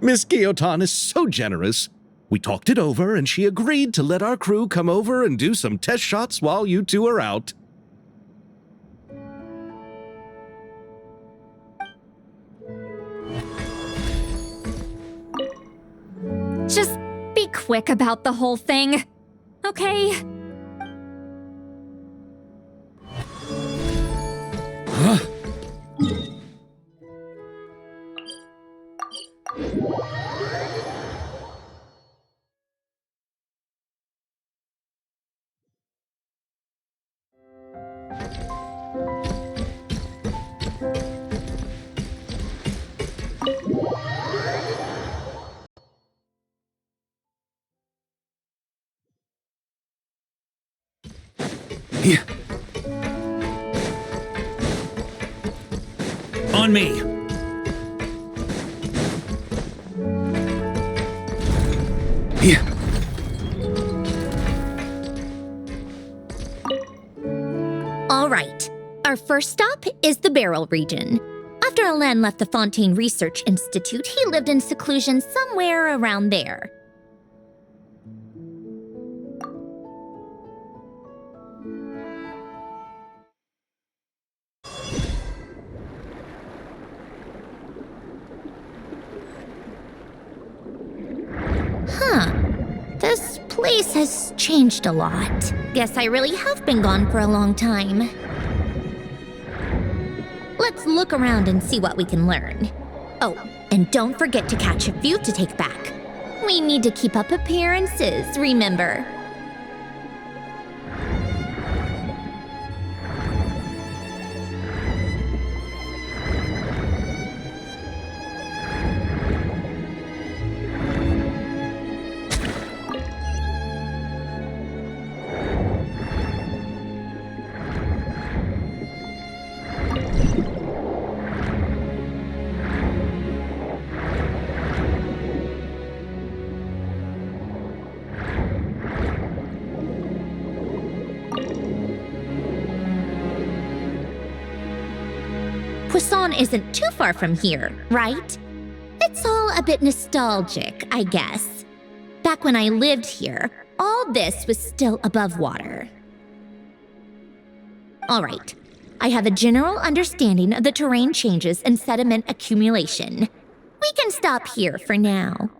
C: Miss Guillotin is so generous. We talked it over, and she agreed to let our crew come over and do some test shots while you two are out.
H: Just be quick about the whole thing, okay?
K: Here. On me. Here.
I: All right. Our first stop is the Beryl region. After Alain left the Fontaine Research Institute, he lived in seclusion somewhere around there. This place has changed a lot. Guess I really have been gone for a long time. Let's look around and see what we can learn. Oh, and don't forget to catch a few to take back. We need to keep up appearances, remember? Poisson isn't too far from here, right? It's all a bit nostalgic, I guess. Back when I lived here, all this was still above water. All right, I have a general understanding of the terrain changes and sediment accumulation. We can stop here for now.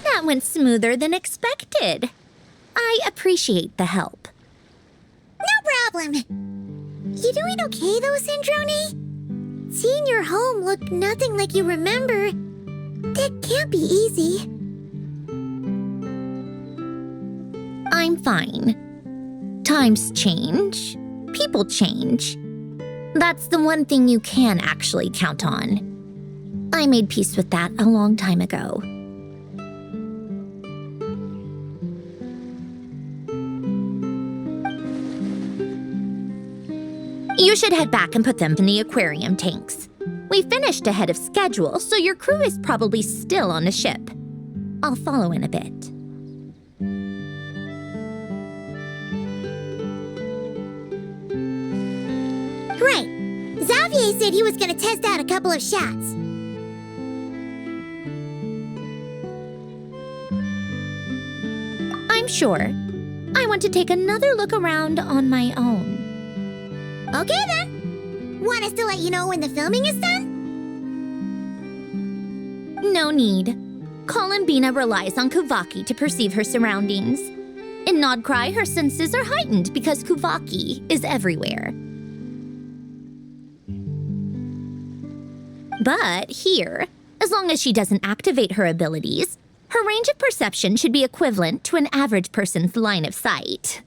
I: That went smoother than expected. I appreciate the help.
B: No problem. You doing okay though, Sandrone? Seeing your home look nothing like you remember, that can't be easy.
I: I'm fine. Times change. People change. That's the one thing you can actually count on. I made peace with that a long time ago. You should head back and put them in the aquarium tanks. We finished ahead of schedule, so your crew is probably still on the ship. I'll follow in a bit.
B: Right. Xavier said he was gonna test out a couple of shots.
I: I'm sure. I want to take another look around on my own.
B: Okay then. Want us to let you know when the filming is done?
I: No need. Columbina relies on Kuvaki to perceive her surroundings. In Nodcry, her senses are heightened because Kuvaki is everywhere. But here, as long as she doesn't activate her abilities, her range of perception should be equivalent to an average person's line of sight.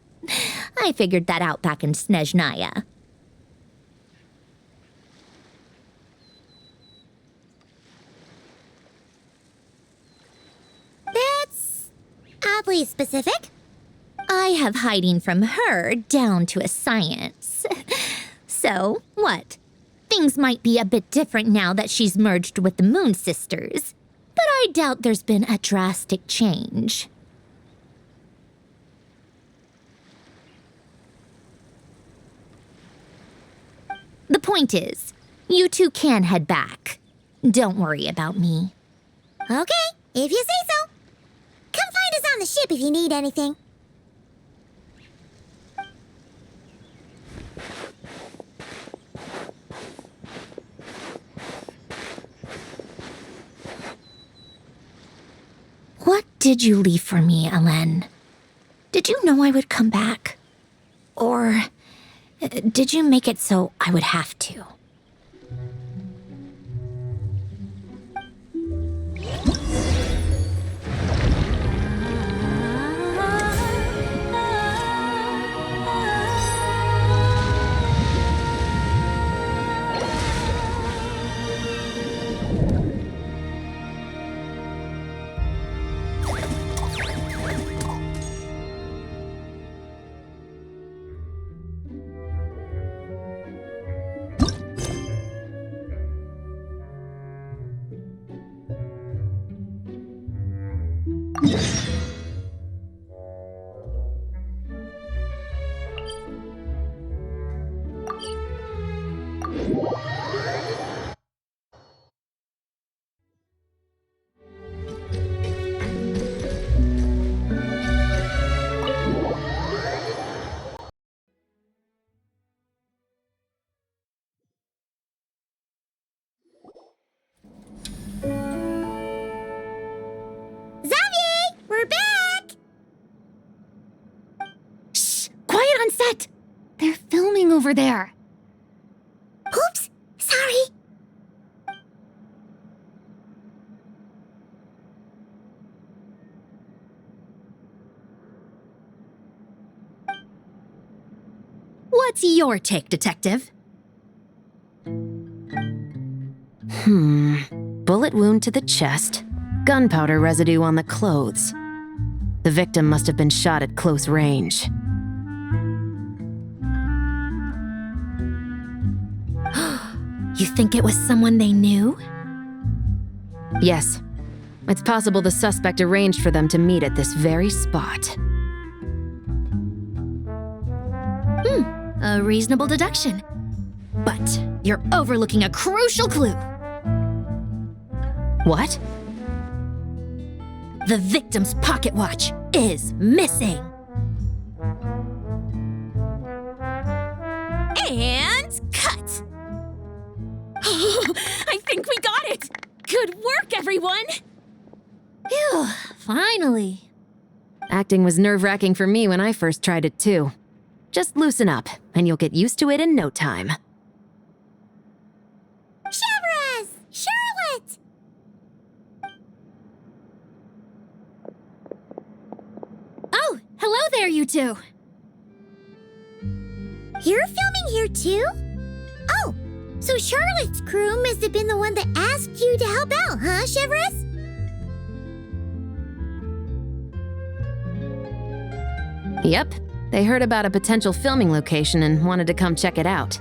I: I figured that out back in Snezhnaya.
B: That's oddly specific.
I: I have hiding from her down to a science. So, what? Things might be a bit different now that she's merged with the Moon Sisters, but I doubt there's been a drastic change. The point is, you two can head back. Don't worry about me.
B: Okay, if you say so. Come find us on the ship if you need anything.
I: What did you leave for me, Alen? Did you know I would come back? Or did you make it so I would have to?
B: Xavier, we're back!
D: Shh! Quiet on set! They're filming over there.
B: Oops, sorry.
H: What's your take, Detective?
F: Bullet wound to the chest, gunpowder residue on the clothes. The victim must have been shot at close range.
I: You think it was someone they knew?
F: Yes. It's possible the suspect arranged for them to meet at this very spot.
H: A reasonable deduction. But you're overlooking a crucial clue.
F: What?
H: The victim's pocket watch is missing. And cut! I think we got it! Good work, everyone! Phew, finally.
F: Acting was nerve-wracking for me when I first tried it too. Just loosen up, and you'll get used to it in no time.
B: Chevrolet! Charlotte!
H: Oh, hello there, you two.
B: You're filming here too? Oh, so Charlotte's crew must have been the one that asked you to help out, huh, Chevrolet?
F: Yep. They heard about a potential filming location and wanted to come check it out.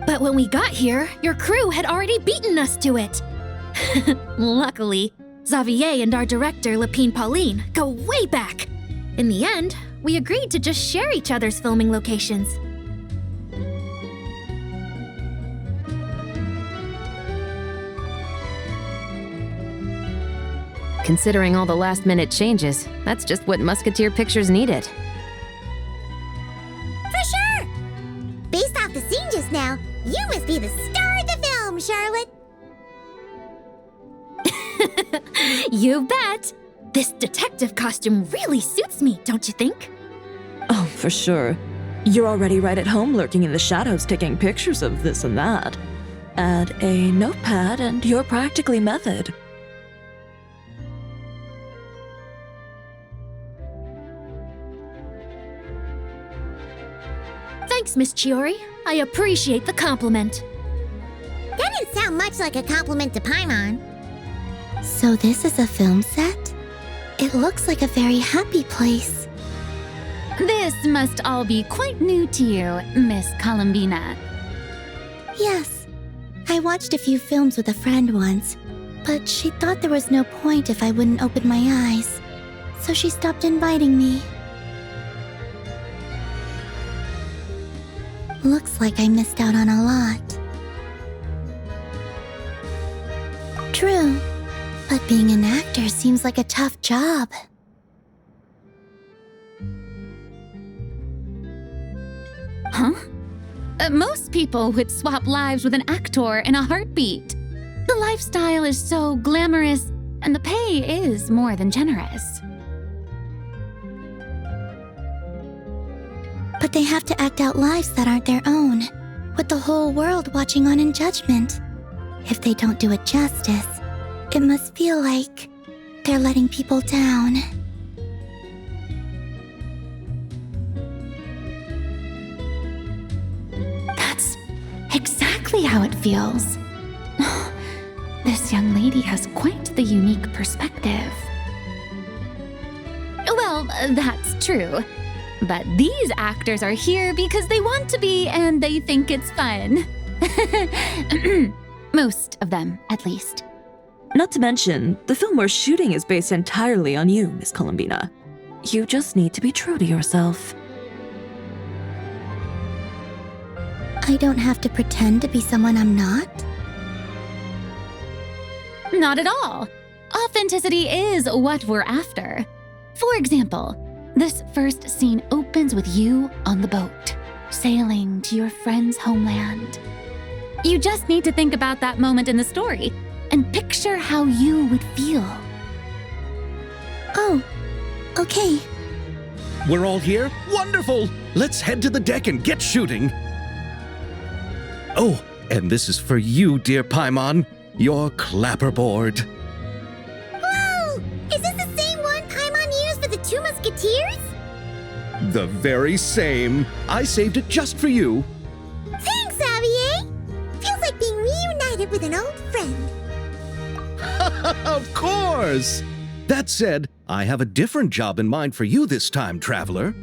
H: But when we got here, your crew had already beaten us to it. Luckily, Xavier and our director, Lapine Pauline, go way back. In the end, we agreed to just share each other's filming locations.
F: Considering all the last-minute changes, that's just what Musketeer Pictures needed.
B: For sure! Based off the scene just now, you must be the star of the film, Charlotte!
H: You bet!
I: This detective costume really suits me, don't you think?
A: Oh, for sure. You're already right at home lurking in the shadows taking pictures of this and that. Add a notepad and you're practically method.
I: Thanks, Miss Chiori. I appreciate the compliment.
B: That didn't sound much like a compliment to Paimon.
E: So this is a film set? It looks like a very happy place.
D: This must all be quite new to you, Miss Columbina.
E: Yes. I watched a few films with a friend once, but she thought there was no point if I wouldn't open my eyes. So she stopped inviting me. Looks like I missed out on a lot. True, but being an actor seems like a tough job.
D: Huh? Most people would swap lives with an actor in a heartbeat. The lifestyle is so glamorous, and the pay is more than generous.
E: But they have to act out lives that aren't their own, with the whole world watching on in judgment. If they don't do it justice, it must feel like they're letting people down.
D: That's exactly how it feels. This young lady has quite the unique perspective. Well, that's true. But these actors are here because they want to be and they think it's fun. Most of them, at least.
A: Not to mention, the film we're shooting is based entirely on you, Miss Columbina. You just need to be true to yourself.
E: I don't have to pretend to be someone I'm not?
D: Not at all. Authenticity is what we're after. For example, this first scene opens with you on the boat, sailing to your friend's homeland. You just need to think about that moment in the story and picture how you would feel.
E: Oh, okay.
C: We're all here? Wonderful! Let's head to the deck and get shooting. Oh, and this is for you, dear Paimon, your clapperboard.
B: Whoa! Is this the same one Paimon used for the Two Musketeers?
C: The very same. I saved it just for you.
B: Thanks, Xavier! Feels like being reunited with an old friend.
C: Of course! That said, I have a different job in mind for you this time, traveler.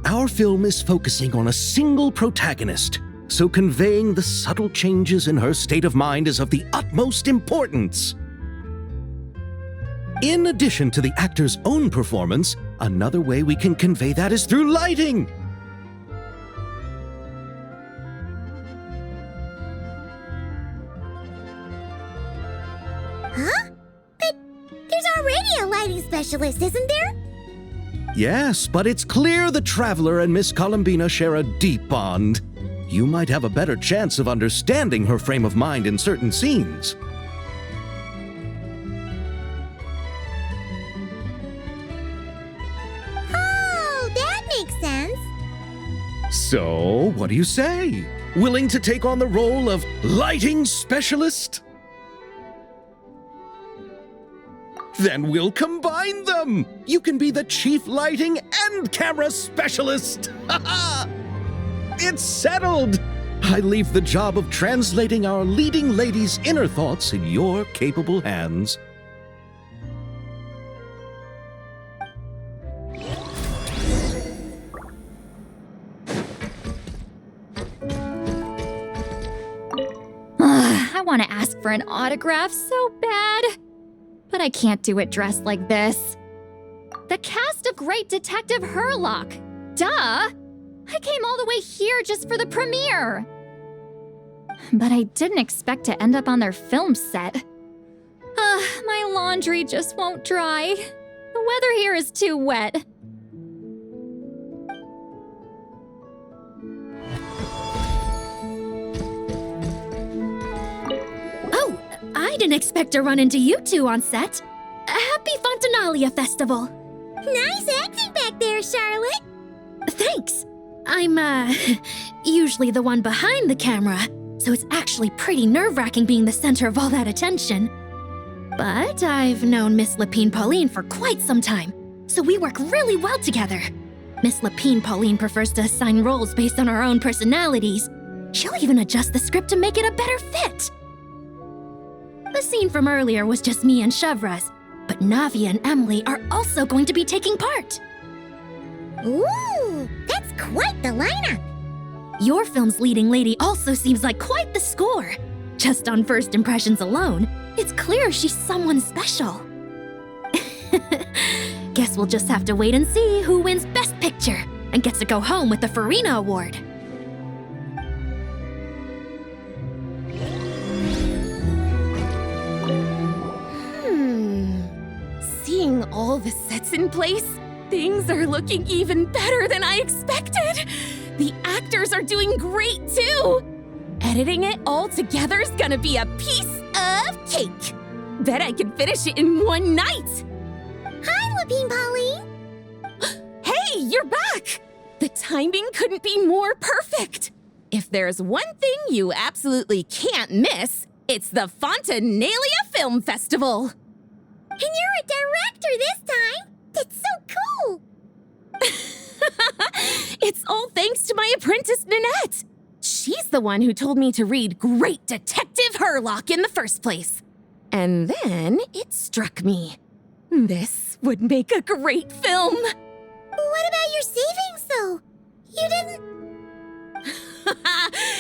C: Our film is focusing on a single protagonist, so conveying the subtle changes in her state of mind is of the utmost importance. In addition to the actor's own performance, another way we can convey that is through lighting.
B: Huh? But there's already a lighting specialist, isn't there?
C: Yes, but it's clear the traveler and Miss Columbina share a deep bond. You might have a better chance of understanding her frame of mind in certain scenes.
B: Oh, that makes sense.
C: So, what do you say? Willing to take on the role of lighting specialist? Then we'll combine them! You can be the chief lighting and camera specialist! It's settled! I leave the job of translating our leading lady's inner thoughts in your capable hands.
H: I want to ask for an autograph so bad. But I can't do it dressed like this. The cast of Great Detective Herlock. Duh! I came all the way here just for the premiere. But I didn't expect to end up on their film set. My laundry just won't dry. The weather here is too wet.
I: Oh, I didn't expect to run into you two on set. Happy
H: Happy Fontinalia Festival!
B: Nice acting back there, Charlotte.
H: Thanks. I'm, usually the one behind the camera, so it's actually pretty nerve-wracking being the center of all that attention. But I've known Miss Lapine Pauline for quite some time, so we work really well together. Miss Lapine Pauline prefers to assign roles based on our own personalities. She'll even adjust the script to make it a better fit. The scene from earlier was just me and Chevraz, but Navi and Emily are also going to be taking part.
B: Ooh, that's quite the lineup.
H: Your film's leading lady also seems like quite the score. Just on first impressions alone, it's clear she's someone special. Guess we'll just have to wait and see who wins Best Picture and gets to go home with the Farina Award.
L: Seeing all the sets in place, things are looking even better than I expected. The actors are doing great too. Editing it all together is gonna be a piece of cake. Bet I can finish it in one night.
B: Hi, Lapine Pauline.
L: Hey, you're back! The timing couldn't be more perfect. If there's one thing you absolutely can't miss, it's the Fontinalia Film Festival.
B: And you're a director this time. That's so cool.
L: It's all thanks to my apprentice, Nanette. She's the one who told me to read Great Detective Herlock in the first place. And then it struck me. This would make a great film.
B: What about your savings, though? You didn't...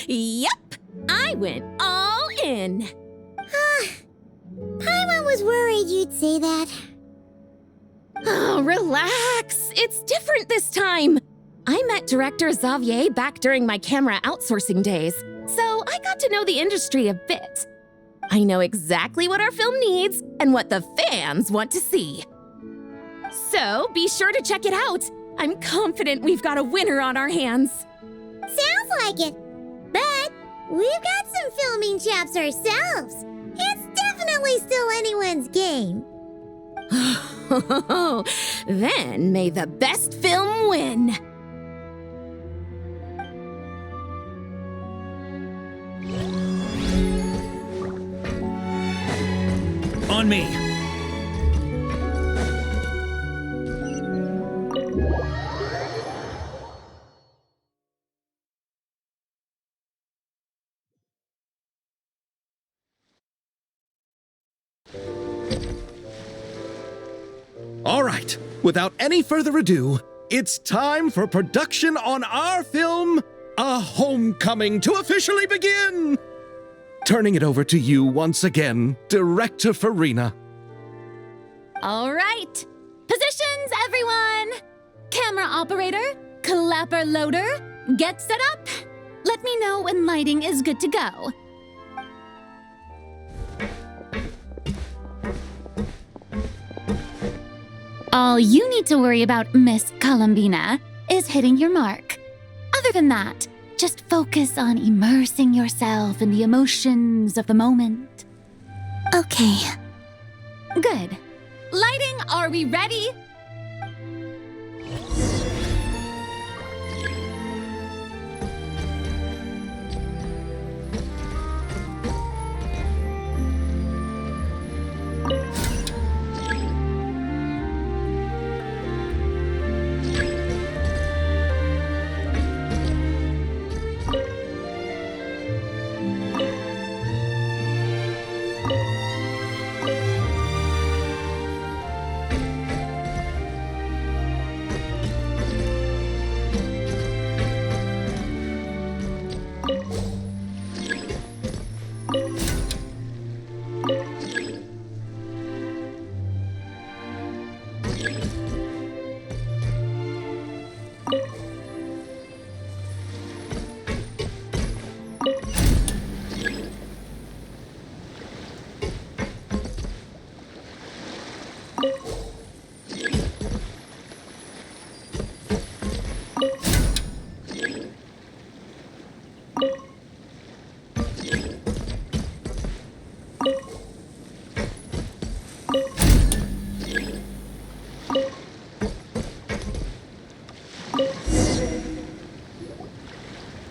L: Yep, I went all in.
B: Paimon was worried you'd say that.
L: Oh, relax. It's different this time. I met director Xavier back during my camera outsourcing days, so I got to know the industry a bit. I know exactly what our film needs and what the fans want to see. So be sure to check it out. I'm confident we've got a winner on our hands.
B: Sounds like it. But we've got some filming chops ourselves. It's definitely still anyone's game.
L: Then may the best film win.
K: On me.
C: All right, without any further ado, it's time for production on our film, A Homecoming, to officially begin. Turning it over to you once again, Director Farina.
D: All right. Positions, everyone. Camera operator, clapper loader, get set up. Let me know when lighting is good to go. All you need to worry about, Miss Columbina, is hitting your mark. Other than that, just focus on immersing yourself in the emotions of the moment.
E: Okay.
D: Good. Lighting, are we ready?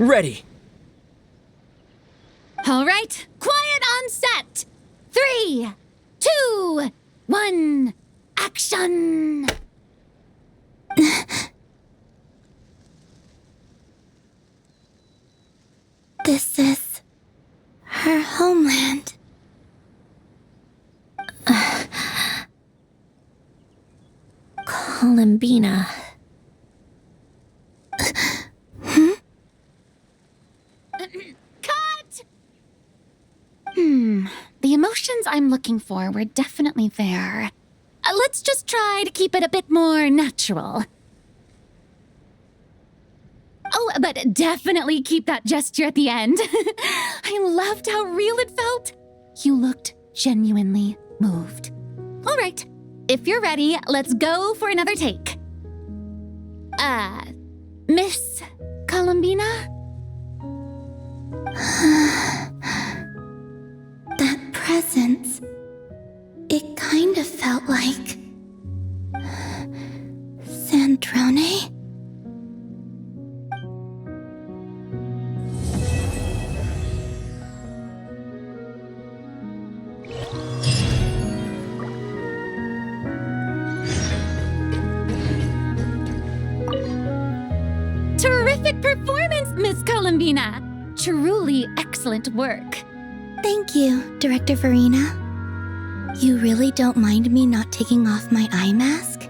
J: Ready.
D: All right, quiet on set. 3, 2, 1, action!
E: This is her homeland.
I: Columbina.
D: Cut! The emotions I'm looking for were definitely there. Let's just try to keep it a bit more natural. Oh, but definitely keep that gesture at the end. I loved how real it felt. You looked genuinely moved. All right, if you're ready, let's go for another take. Miss Columbina?
E: That presence. It kind of felt like Sandrone?
D: Terrific performance, Miss Columbina. Truly excellent work.
E: Thank you, Director Farina. You really don't mind me not taking off my eye mask?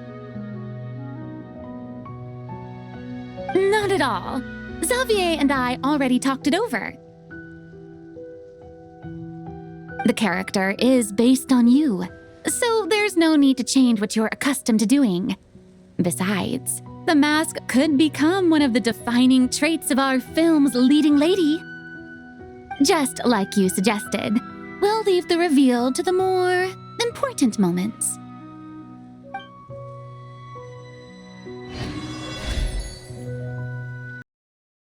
D: Not at all. Xavier and I already talked it over. The character is based on you, so there's no need to change what you're accustomed to doing. Besides, the mask could become one of the defining traits of our film's leading lady. Just like you suggested, we'll leave the reveal to the more important moments.